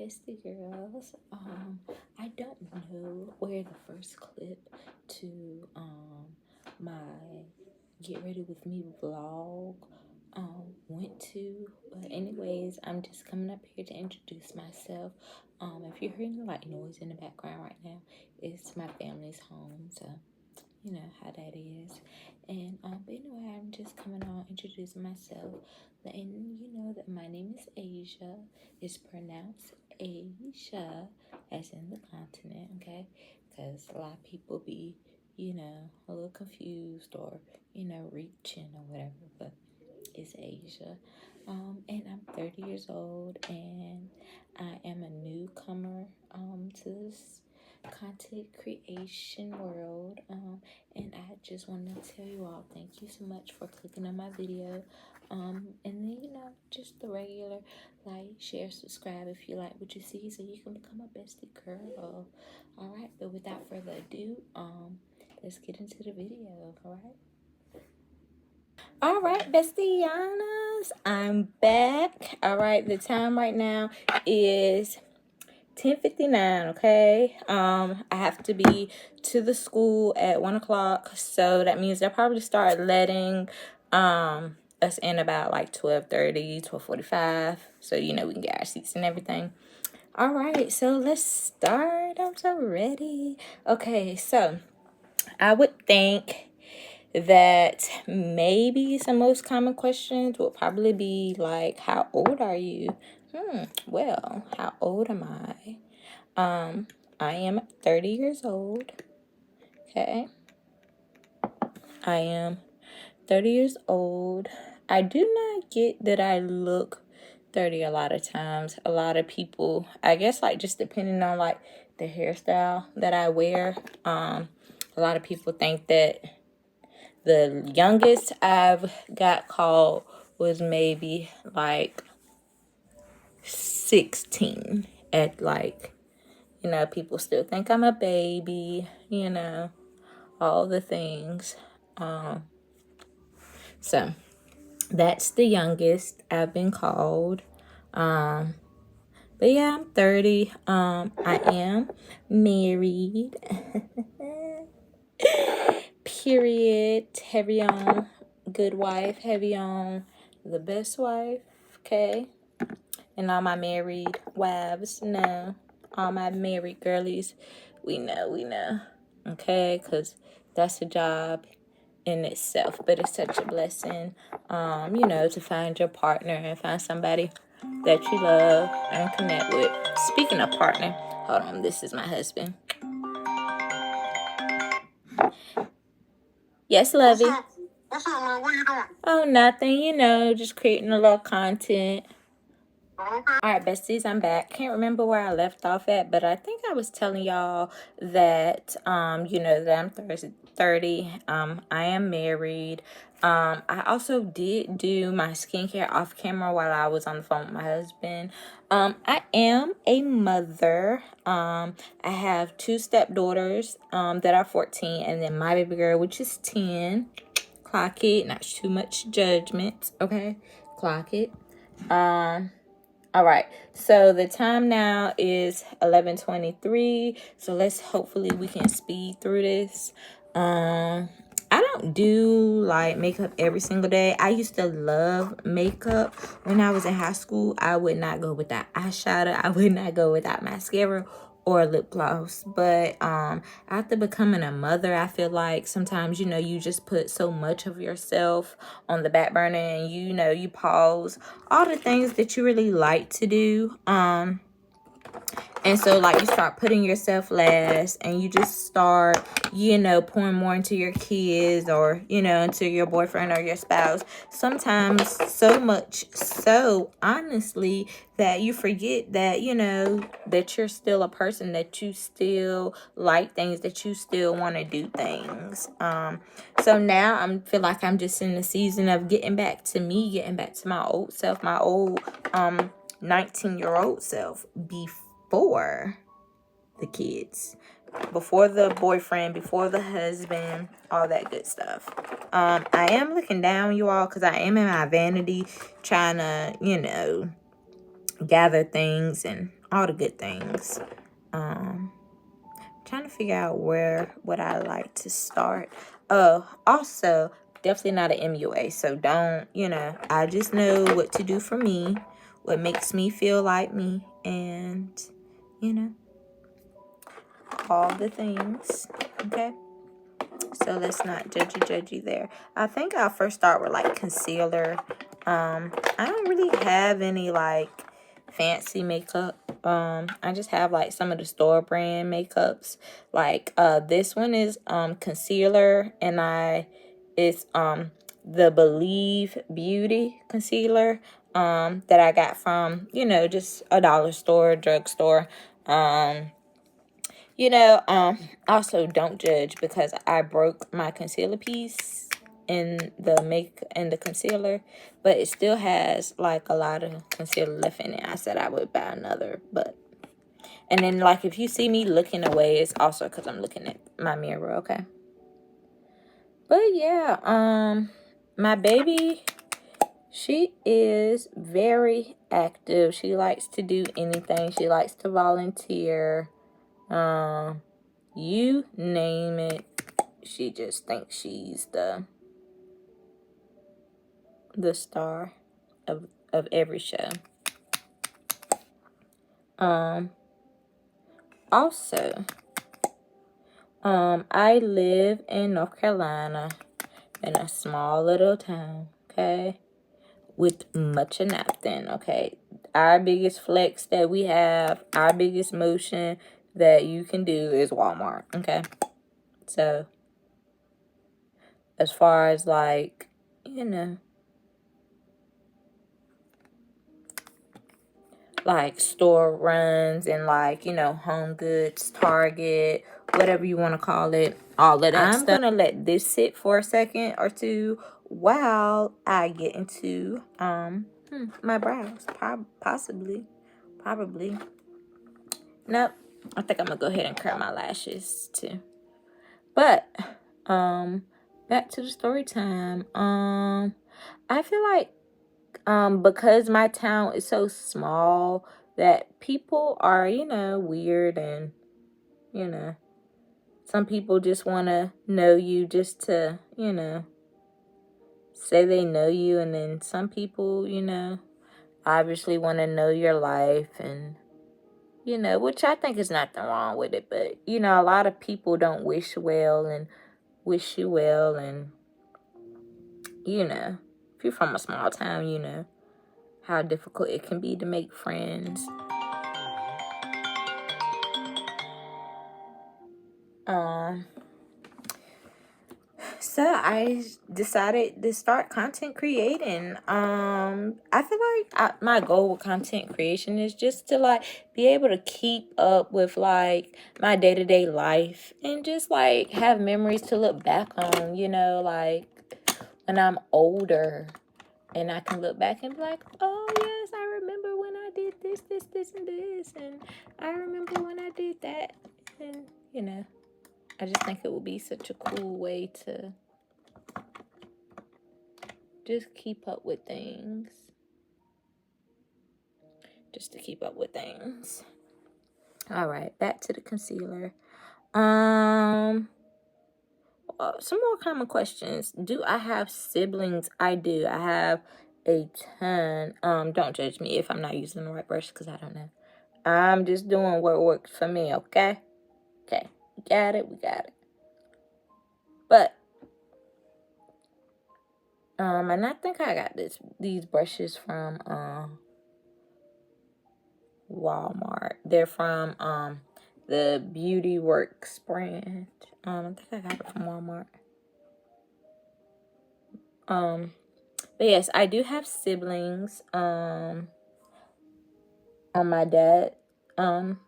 bestie girls. I don't know where the first clip to my Get Ready With Me vlog went to, but anyways, I'm just coming up here to introduce myself. If you're hearing like noise in the background right now, it's my family's home, so you know how that is. And but anyway, I'm just coming on introducing myself, letting you know that my name is Asia. It's pronounced Asia, as in the continent, okay? Because a lot of people be, a little confused or reaching or whatever, but it's Asia. And I'm 30 years old, and I am a newcomer to this content creation world. And I just want to tell you all, thank you so much for clicking on my video. And then, just the regular like, share, subscribe if you like what you see, so you can become a bestie girl. All right, but without further ado, let's get into the video. All right, bestianas, I'm back. All right, the time right now is 10:59. Okay, I have to be to the school at 1 o'clock, so that means they'll probably start letting us in about like 12:30, 12:45, so we can get our seats and everything. All right, so let's start. I'm so ready. Okay, so I would think that maybe some most common questions will probably be like, how old are you? Well, how old am I? I am 30 years old. Okay. I am 30 years old. I do not get that I look 30 a lot of times. A lot of people, I guess, like, just depending on like the hairstyle that I wear, a lot of people think that the youngest I've got called was maybe like 16. At like, people still think I'm a baby, all the things. So that's the youngest I've been called. But yeah, I'm 30. I am married. Period. Heavy on good wife, heavy on the best wife. Okay. And all my married wives know. All my married girlies, we know. Okay, because that's a job in itself. But it's such a blessing, to find your partner and find somebody that you love and connect with. Speaking of partner, hold on, this is my husband. Yes, Lovey. What's up, man? What are you doing? Oh, nothing, just creating a little content. Okay. All right, besties, I'm back. Can't remember where I left off at, but I think I was telling y'all that, that I'm 30. I am married. I also did do my skincare off camera while I was on the phone with my husband. I am a mother. I have 2 stepdaughters, that are 14, and then my baby girl, which is 10. Clock it. Not too much judgment. Okay. Clock it. All right, so the time now is 11:23. So hopefully we can speed through this. I don't do like makeup every single day. I used to love makeup when I was in high school. I would not go without eyeshadow. I would not go without mascara or lip gloss. But after becoming a mother, I feel like sometimes you just put so much of yourself on the back burner, and you pause all the things that you really like to do. And so, like, you start putting yourself last, and you just start, pouring more into your kids or, into your boyfriend or your spouse. Sometimes so much so, honestly, that you forget that, that you're still a person, that you still like things, that you still want to do things. So now I feel like I'm just in the season of getting back to me, getting back to my old self, my old 19-year-old self before the kids, before the boyfriend, before the husband, all that good stuff. I am looking down, you all, because I am in my vanity trying to, gather things and all the good things. Trying to figure out what I like to start. Also, definitely not an MUA, so don't, I just know what to do for me, what makes me feel like me, and, you know, all the things, okay? So let's not judgy there. I think I'll first start with like concealer. I don't really have any like fancy makeup. I just have like some of the store brand makeups. Like this one is concealer, and it's the Believe Beauty concealer that I got from, just a dollar store, drugstore. Also don't judge, because I broke my concealer piece in the concealer, but it still has like a lot of concealer left in it. I said I would buy another, and then like if you see me looking away, it's also because I'm looking at my mirror, okay? But yeah, my baby, she is very active. She likes to do anything. She likes to volunteer. You name it, she just thinks she's the star of every show. Also, I live in North Carolina, in a small little town, okay, with much of nothing, okay. Our biggest flex that we have, our biggest motion that you can do is Walmart, okay. So as far as like, like store runs and like, Home Goods, Target, whatever you want to call it, all of that stuff. I'm gonna let this sit for a second or two while I get into my brows. Probably. Nope. I think I'm gonna go ahead and curl my lashes too. But back to the story time. I feel like because my town is so small that people are, weird, and, some people just want to know you just to, say they know you. And then some people, obviously want to know your life, and, which I think is nothing wrong with it. But, a lot of people don't wish well and wish you well. And, if you're from a small town, how difficult it can be to make friends. So I decided to start content creating. I feel like my goal with content creation is just to like be able to keep up with like my day-to-day life, and just like have memories to look back on, like when I'm older, and I can look back and be like, oh yes, I remember when I did this, and this, and I remember when I did that. And I just think it would be such a cool way to just keep up with things. All right, back to the concealer. Some more common questions. Do I have siblings? I do. I have a ton. Don't judge me if I'm not using the right brush, because I don't know. I'm just doing what works for me, okay? Okay, we got it. But and I think I got these brushes from Walmart. They're from the Beauty Works brand. I think I got it from Walmart. But yes, I do have siblings. On my dad, on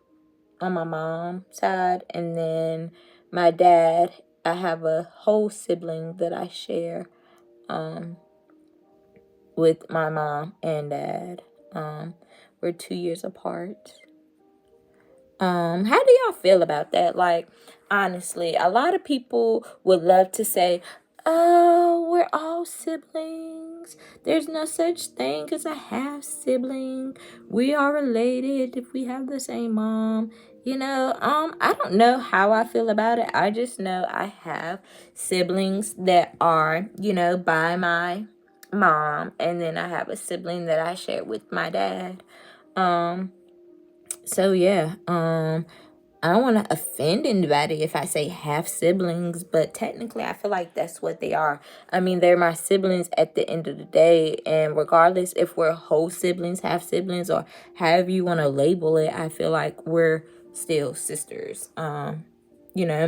my mom's side, and then my dad, I have a whole sibling that I share with my mom and dad. We're 2 years apart. How do y'all feel about that? Like, honestly, a lot of people would love to say, oh, we're all siblings. siblings. There's no such thing as a half sibling. We are related if we have the same mom. I don't know how I feel about it. I just know I have siblings that are, by my mom, and then I have a sibling that I share with my dad. So yeah, I don't want to offend anybody if I say half siblings, but technically I feel like that's what they are. I mean, they're my siblings at the end of the day, and regardless if we're whole siblings, half siblings, or however you want to label it, I feel like we're still sisters, and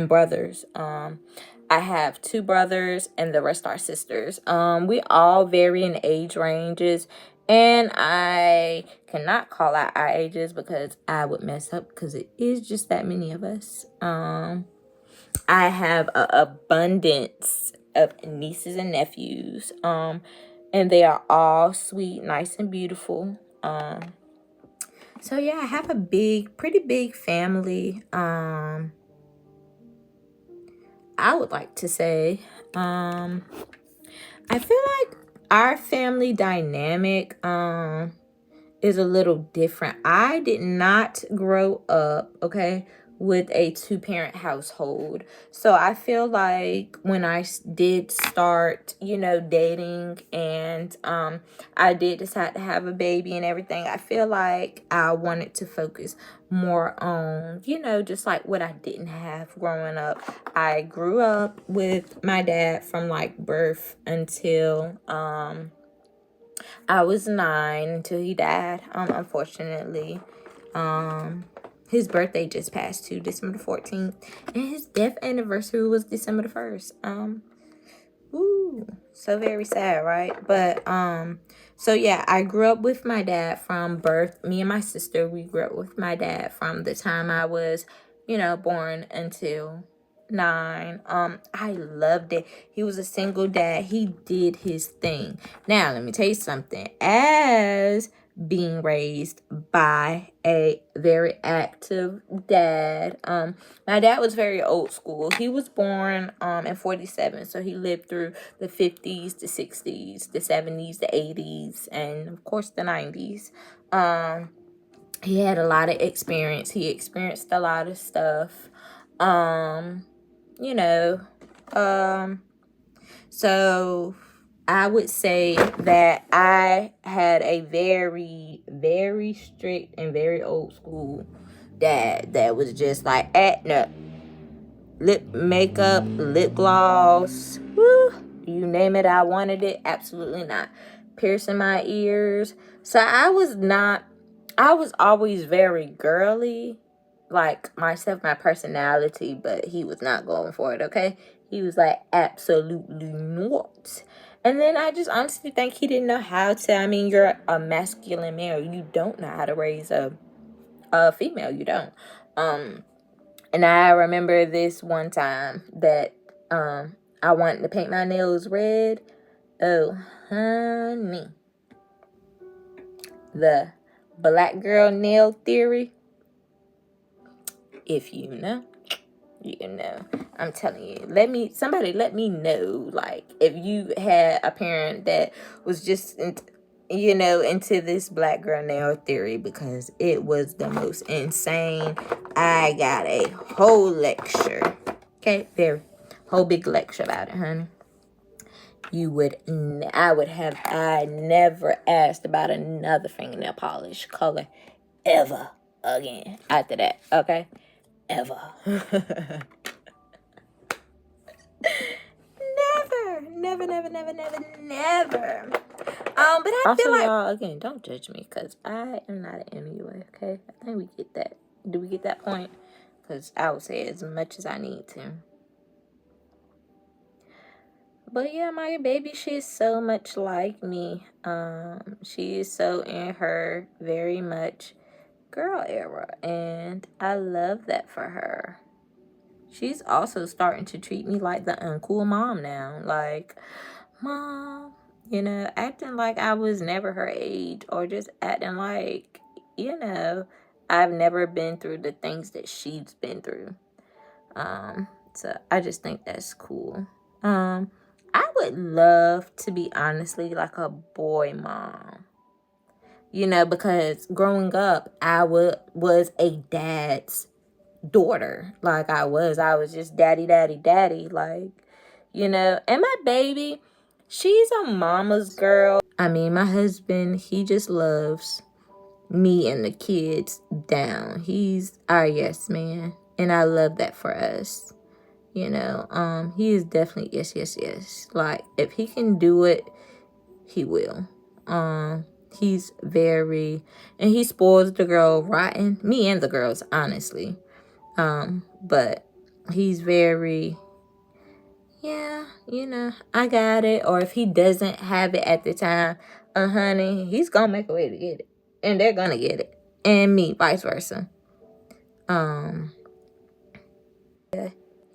brothers. I have two brothers and the rest are sisters. We all vary in age ranges, and I cannot call out our ages because I would mess up because it is just that many of us. I have an abundance of nieces and nephews. And they are all sweet, nice, and beautiful. So yeah, I have a pretty big family. I would like to say, I feel like our family dynamic, is a little different. I did not grow up, okay, with a two-parent household. So I feel like when I did start, dating, and I did decide to have a baby and everything, I feel like I wanted to focus more on, just like what I didn't have growing up. I grew up with my dad from like birth until I was 9 until he died, unfortunately. His birthday just passed too, December 14th. And his death anniversary was December the 1st. So very sad, right? But, so yeah, I grew up with my dad from birth. Me and my sister, we grew up with my dad from the time I was, born until 9. I loved it. He was a single dad. He did his thing. Now let me tell you something. As being raised by a very active dad, my dad was very old school. He was born in 47, so he lived through the 50s, the 60s, the 70s, the 80s, and of course the 90s. He had a lot of experience. He experienced a lot of stuff. you know, so I would say that I had a very, very strict and very old school dad that was just like acting up. Lip makeup, lip gloss, woo, you name it, I wanted it. Absolutely not. Piercing my ears. So I was always very girly, like myself, my personality, but he was not going for it, okay? He was like, absolutely not. And then I just honestly think he didn't know how to. I mean, you're a masculine male. You don't know how to raise a female. You don't. And I remember this one time that I wanted to paint my nails red. Oh, honey. The black girl nail theory. If you know, you know. I'm telling you. Somebody let me know, like, if you had a parent that was just into this black girl nail theory, because it was the most insane. I got a whole lecture. Okay, whole big lecture about it, honey. I never asked about another fingernail polish color ever again after that, okay? Ever. Never. But I also, feel like, y'all, again, don't judge me, because I am not an MUA, okay? I think we get that. Do we get that point? Because I would say as much as I need to. But yeah, my baby, she is so much like me. She is so in her very much girl era, and I love that for her. She's also starting to treat me like the uncool mom now. Like, Mom, acting like I was never her age, or just acting like, I've never been through the things that she's been through. So I just think that's cool. I would love to be honestly like a boy mom. Because growing up, I was a dad's daughter. Like I was just daddy, daddy, daddy. Like, and my baby, she's a mama's girl. I mean, my husband, he just loves me and the kids down. He's our yes man. And I love that for us. He is definitely yes, yes, yes. Like if he can do it, he will. He's very, and he spoils the girl rotten. Me and the girls, honestly. But he's very, yeah, I got it. Or if he doesn't have it at the time, honey, he's gonna make a way to get it. And they're gonna get it. And me, vice versa. Yeah,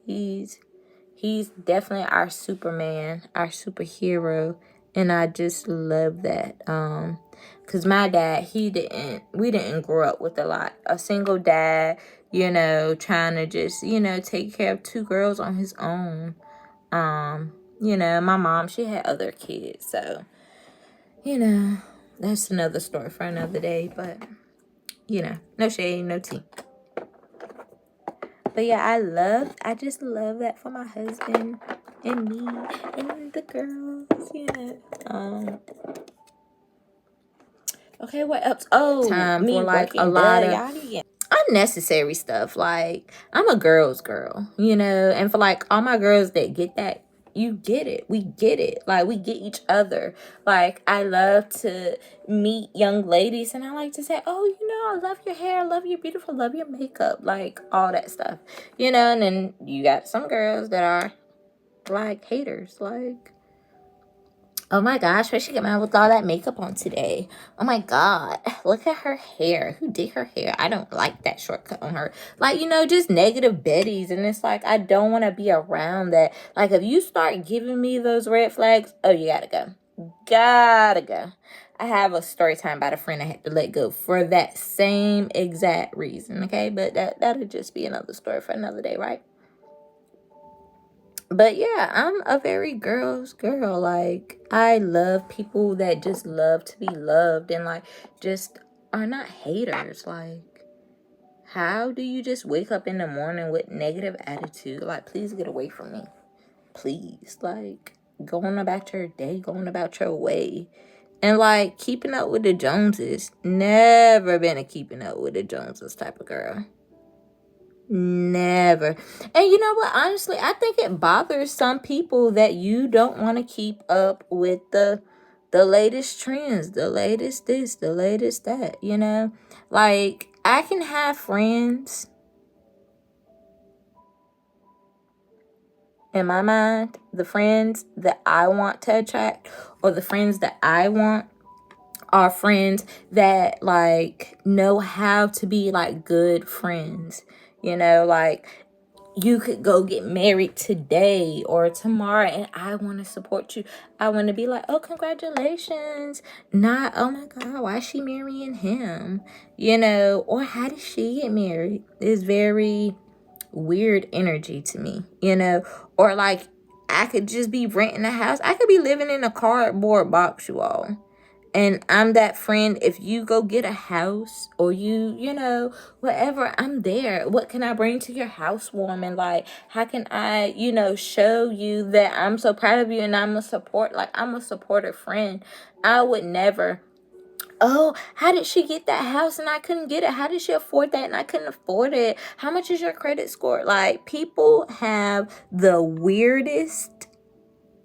he's definitely our Superman, our superhero. And I just love that. Cause my dad, we didn't grow up with a single dad, trying to just, take care of two girls on his own. My mom, she had other kids, so, that's another story for another day, but, no shade, no tea. But yeah, I just love that for my husband and me and the girls, Okay, what else? Oh, time me for like a working, lot duh, of unnecessary stuff. Like I'm a girl's girl, and for like all my girls that get that, you get it. We get it. Like we get each other. Like I love to meet young ladies and I like to say, oh, I love your hair, I love your beautiful, love your makeup, like all that stuff. And then you got some girls that are like haters, like, oh my gosh, where'd she get mad with all that makeup on today? Oh my God, look at her hair. Who did her hair? I don't like that shortcut on her. Like, just negative Betties. And it's like, I don't want to be around that. Like, if you start giving me those red flags, oh, you gotta go. Gotta go. I have a story time about a friend I had to let go for that same exact reason, okay? But that'll just be another story for another day, right? But yeah, I'm a very girl's girl. Like, I love people that just love to be loved and, like, just are not haters. Like, how do you just wake up in the morning with negative attitude? Like, please get away from me. Please. Like, going about your day, going about your way. And, like, keeping up with the Joneses. Never been a keeping up with the Joneses type of girl. Never. And you know what? Honestly, I think it bothers some people that you don't want to keep up with the latest trends, the latest this, the latest that, Like, I can have friends in my mind, the friends that I want to attract or the friends that I want are friends that like know how to be like good friends. Like you could go get married today or tomorrow and I want to support you. I want to be like, oh, congratulations. Not, oh my God, why is she marrying him? Or how did she get married? It's very weird energy to me, Or like I could just be renting a house. I could be living in a cardboard box, you all. And I'm that friend. If you go get a house or whatever, I'm there. What can I bring to your housewarming? Like, how can I, show you that I'm so proud of you and I'm a supportive friend. I would never, oh, how did she get that house and I couldn't get it? How did she afford that and I couldn't afford it? How much is your credit score? Like, people have the weirdest,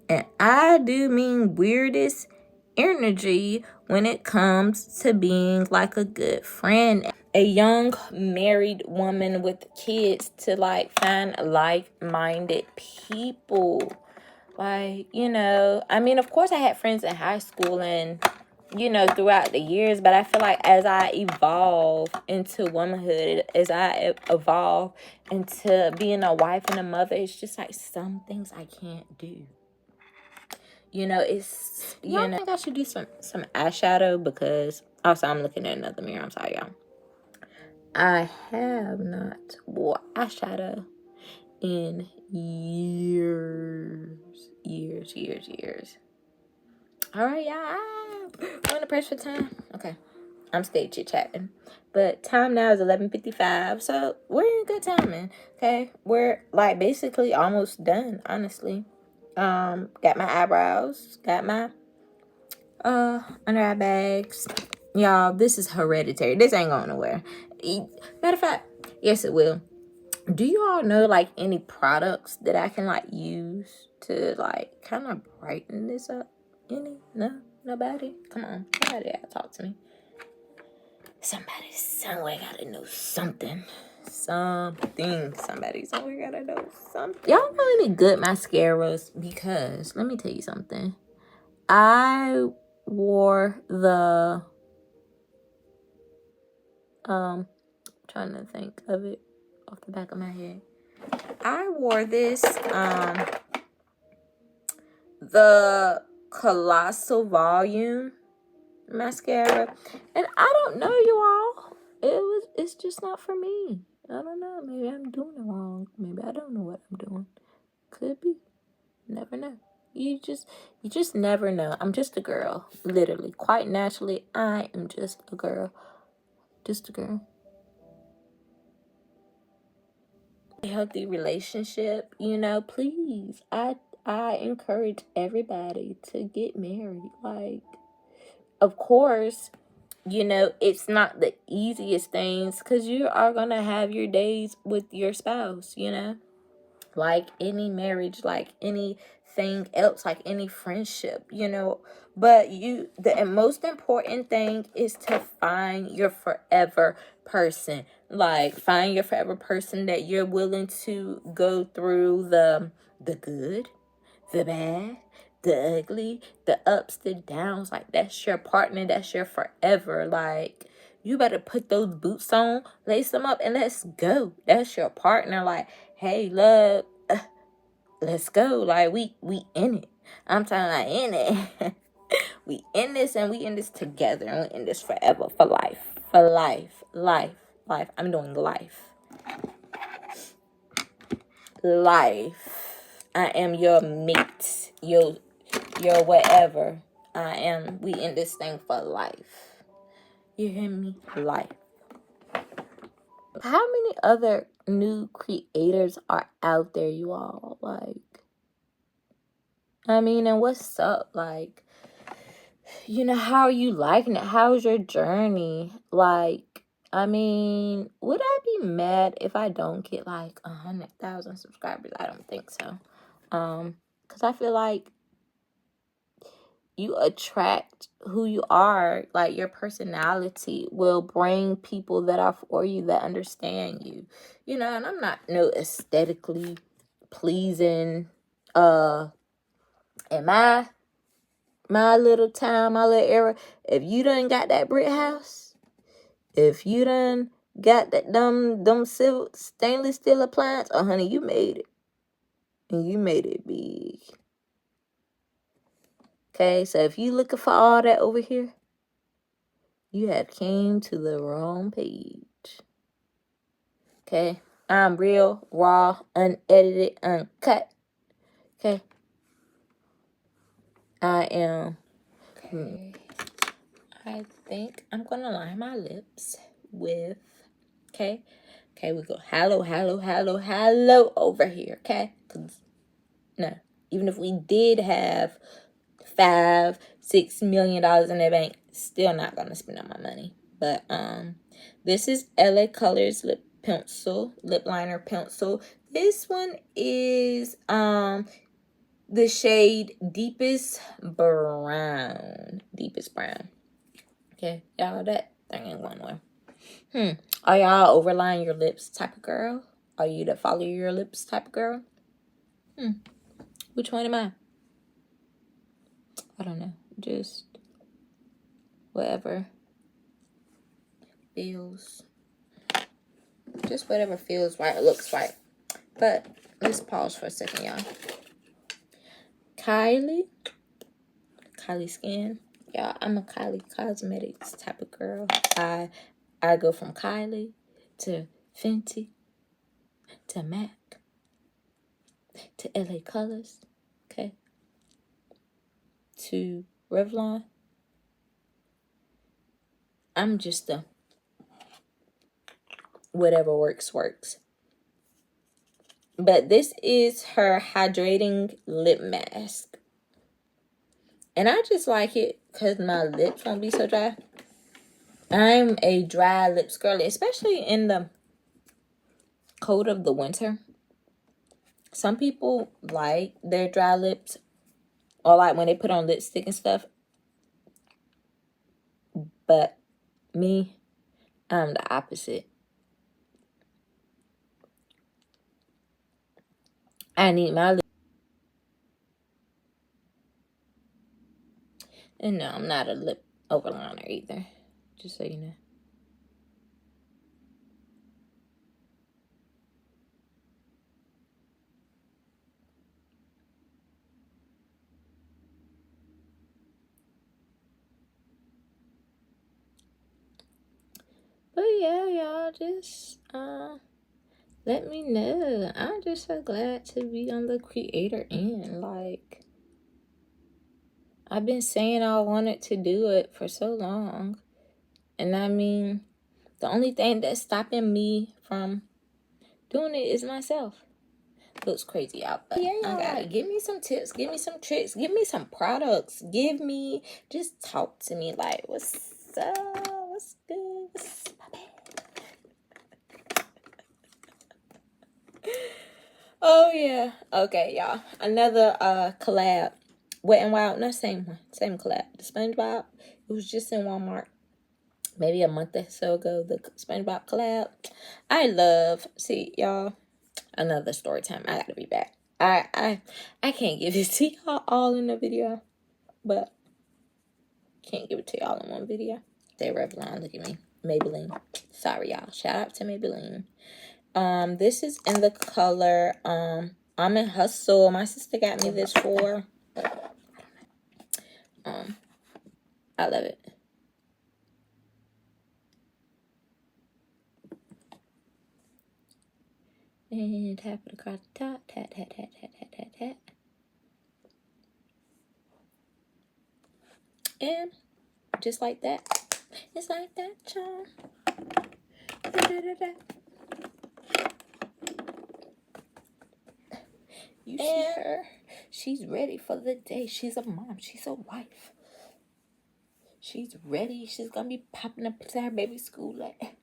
and I do mean weirdest, energy when it comes to being like a good friend. A young married woman with kids to like find like-minded people. Like, I mean, of course I had friends in high school and, throughout the years, but I feel like as I evolve into womanhood, as I evolve into being a wife and a mother, it's just like some things I can't do. It's, I think I should do some eyeshadow because, also, I'm looking at another mirror. I'm sorry, y'all. I have not wore eyeshadow in years. Years. All right, y'all. We're under pressure for time. Okay. I'm still chit-chatting. But time now is 11:55. So we're in good timing. Okay. We're like basically almost done, honestly. Got my eyebrows. Got my under eye bags. Y'all, this is hereditary. This ain't going nowhere. Matter of fact, yes it will. Do you all know like any products that I can like use to like kind of brighten this up? Any? No? Nobody? Come on. Somebody gotta talk to me. Somebody somewhere gotta know something. Somebody somewhere gotta know something. Y'all know any good mascaras? Because let me tell you something. I wore the trying to think of it off the back of my head. I wore this the Colossal Volume mascara, and I don't know, you all. It's just not for me. I don't know. Maybe I'm doing it wrong. Maybe I don't know what I'm doing. Could be. Never know. You just never know. I'm just a girl. Literally. Quite naturally, I am just a girl. Just a girl. A healthy relationship, please. I encourage everybody to get married. Like, of course, it's not the easiest things because you are going to have your days with your spouse, like any marriage, like anything else, like any friendship, but the most important thing is to find your forever person. Like, find your forever person that you're willing to go through the good, the bad, the ugly, the ups, the downs. Like, that's your partner, that's your forever. Like, you better put those boots on, lace them up, and let's go. That's your partner. Like, hey, love, let's go. Like, we in it. I'm talking like in it. We in this, and we in this together, and we in this forever, for life. For life. I'm doing life. I am your mate, your whatever. We in this thing for life. You hear me? Life. How many other new creators are out there, you all? Like, I mean, and what's up? Like, how are you liking it? How's your journey? Like, I mean, would I be mad if I don't get like 100,000 subscribers? I don't think so. Because I feel like you attract who you are. Like, your personality will bring people that are for you, that understand you. And I'm not no aesthetically pleasing. In my little town, my little era, if you done got that brick house, if you done got that them silver stainless steel appliance, oh honey, you made it. And you made it big. Okay, so if you looking for all that over here, you have came to the wrong page. Okay, I'm real, raw, unedited, uncut. Okay, I am. Okay, I think I'm gonna line my lips with. Okay, we go hello over here. Okay, because no, even if we did have $5-6 million in the bank, still not gonna spend all my money. But this is LA Colors lip liner pencil. This one is the shade deepest brown. Okay, y'all, that thing ain't going nowhere. Are y'all overline your lips type of girl? Are you the follow your lips type of girl? Which one am I? I don't know. Just whatever feels. Just whatever feels right, looks right. But let's pause for a second, y'all. Kylie Skin. Y'all, I'm a Kylie Cosmetics type of girl. I go from Kylie to Fenty to MAC to LA Colors. Okay. to Revlon. I'm just a whatever works. But this is her hydrating lip mask. And I just like it because my lips won't be so dry. I'm a dry lips girly, especially in the cold of the winter. Some people like their dry lips, or like when they put on lipstick and stuff. But me, I'm the opposite. I need my lips. And no, I'm not a lip overliner either. Just so you know. But yeah, y'all, just let me know. I'm just so glad to be on the creator end. Like, I've been saying I wanted to do it for so long. And I mean, the only thing that's stopping me from doing it is myself. Looks crazy out, but yeah, I gotta give me some tips, give me some tricks, give me some products, just talk to me like, what's up, what's good, what's poppin'? Oh yeah, okay, y'all, another collab, Wet n Wild, no, same collab, the SpongeBob. It was just in Walmart maybe a month or so ago, the SpongeBob collab. See y'all, another story time. I gotta be back. I can't give it to y'all all in the video, but can't give it to y'all in one video. They Revlon, look at me. Maybelline. Sorry y'all. Shout out to Maybelline. This is in the color I'm in Hustle. My sister got me this for I love it. And tap it across the top. Tat, tat, tat, tat, tat, tat, tat. And just like that. It's like that, y'all. You see her? She's ready for the day. She's a mom. She's a wife. She's ready. She's gonna be popping up to her baby school like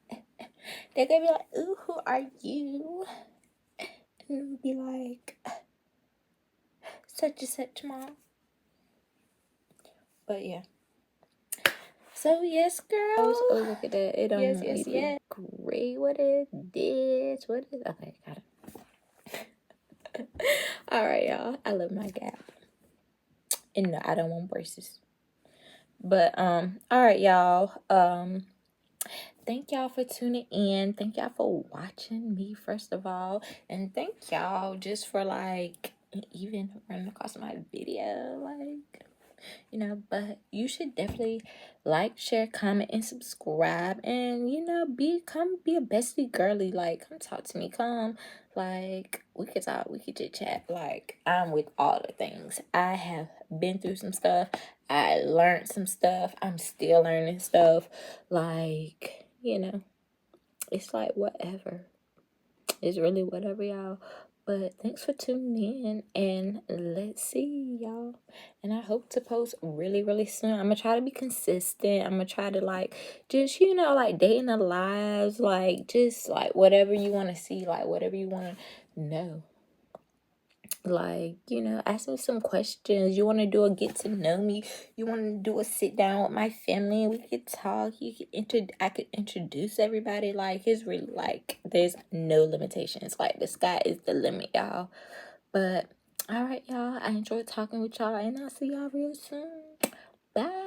they're gonna be like, ooh, who are you? And we'll be like, such and such, mom. But yeah. So yes, girls. Oh, look at that. It don't yes. Great. What is this? What is okay, got it. Alright, y'all. I love my Gap. And no, I don't want braces. But alright, y'all. Thank y'all for tuning in. Thank y'all for watching me, first of all. And thank y'all just for like even running across my video. Like, you know, but you should definitely like, share, comment, and subscribe. And you know, come be a bestie girly. Like, come talk to me. Come, like, we could talk, we could chit chat. Like, I'm with all the things. I have been through some stuff. I learned some stuff. I'm still learning stuff. Like, you know, it's like whatever. It's really whatever, y'all. But thanks for tuning in, and let's see, y'all. And I hope to post really, really soon. I'm gonna try to be consistent. I'm gonna try to like just, you know, like dating the lives, like just like whatever you want to see, like whatever you want to know. Like, you know, ask me some questions. You want to do a get to know me? You want to do a sit down with my family? We could talk. I could introduce everybody. Like, it's really like there's no limitations. Like, the sky is the limit, y'all. But all right, y'all. I enjoyed talking with y'all, and I'll see y'all real soon. Bye.